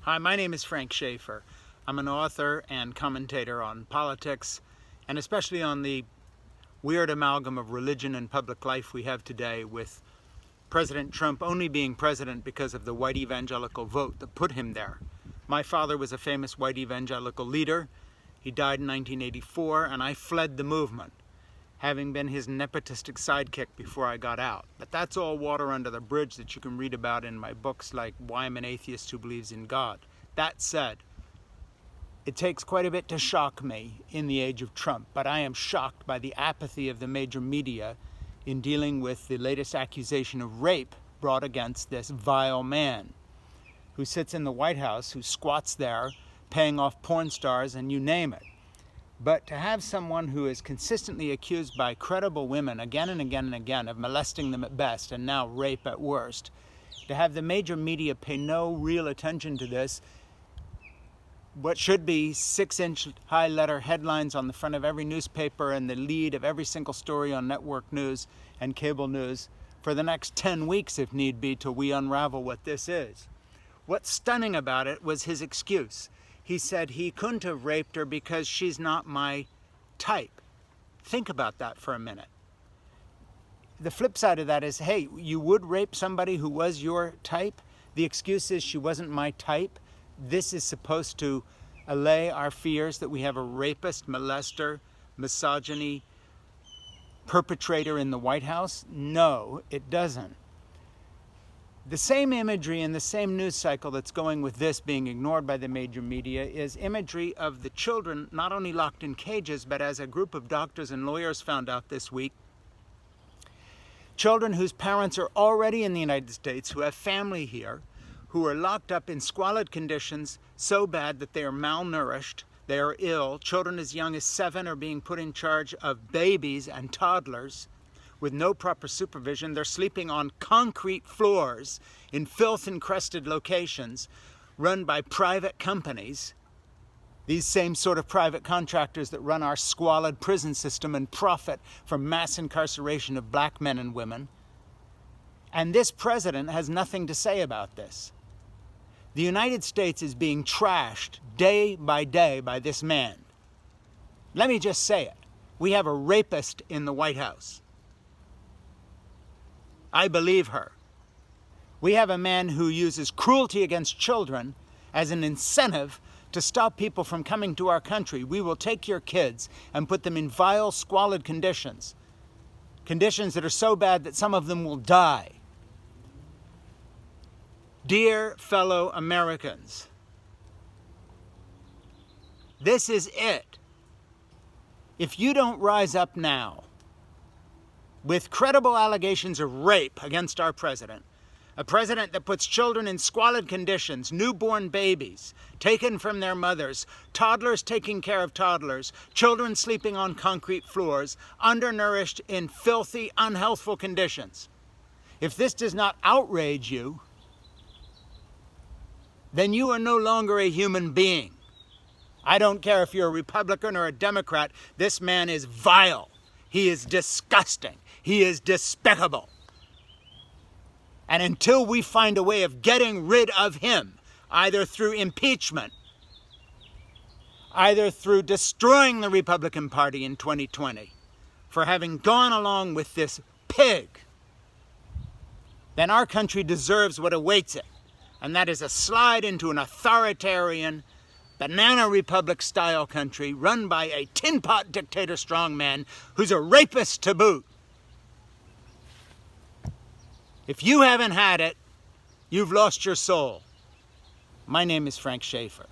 Hi, my name is Frank Schaefer. I'm an author and commentator on politics, and especially on the weird amalgam of religion and public life we have today, with President Trump only being president because of the white evangelical vote that put him there. My father was a famous white evangelical leader. He died in 1984, and I fled the movement, having been his nepotistic sidekick before I got out. But that's all water under the bridge that you can read about in my books like Why I'm an Atheist Who Believes in God. That said, it takes quite a bit to shock me in the age of Trump, but I am shocked by the apathy of the major media in dealing with the latest accusation of rape brought against this vile man who sits in the White House, who squats there, paying off porn stars and you name it. But to have someone who is consistently accused by credible women again and again and again of molesting them at best and now rape at worst, to have the major media pay no real attention to this, what should be 6-inch high letter headlines on the front of every newspaper and the lead of every single story on network news and cable news for the next 10 weeks if need be till we unravel what this is. What's stunning about it was his excuse. He said he couldn't have raped her because she's not my type. Think about that for a minute. The flip side of that is, hey, you would rape somebody who was your type? The excuse is she wasn't my type. This is supposed to allay our fears that we have a rapist, molester, misogyny perpetrator in the White House? No, it doesn't. The same imagery and the same news cycle that's going with this being ignored by the major media is imagery of the children not only locked in cages, but as a group of doctors and lawyers found out this week, children whose parents are already in the United States, who have family here, who are locked up in squalid conditions so bad that they are malnourished, they are ill. Children as young as 7 are being put in charge of babies and toddlers with no proper supervision. They're sleeping on concrete floors in filth-encrusted locations run by private companies, these same sort of private contractors that run our squalid prison system and profit from mass incarceration of black men and women. And this president has nothing to say about this. The United States is being trashed day by day by this man. Let me just say it. We have a rapist in the White House. I believe her. We have a man who uses cruelty against children as an incentive to stop people from coming to our country. We will take your kids and put them in vile, squalid conditions. Conditions that are so bad that some of them will die. Dear fellow Americans, this is it. If you don't rise up now with credible allegations of rape against our president, a president that puts children in squalid conditions, newborn babies taken from their mothers, toddlers taking care of toddlers, children sleeping on concrete floors, undernourished in filthy, unhealthful conditions. If this does not outrage you, then you are no longer a human being. I don't care if you're a Republican or a Democrat, this man is vile. He is disgusting. He is despicable. And until we find a way of getting rid of him, either through impeachment, either through destroying the Republican Party in 2020 for having gone along with this pig, then our country deserves what awaits it. And that is a slide into an authoritarian, banana republic style country run by a tin pot dictator strongman who's a rapist to boot. If you haven't had it, you've lost your soul. My name is Frank Schaefer.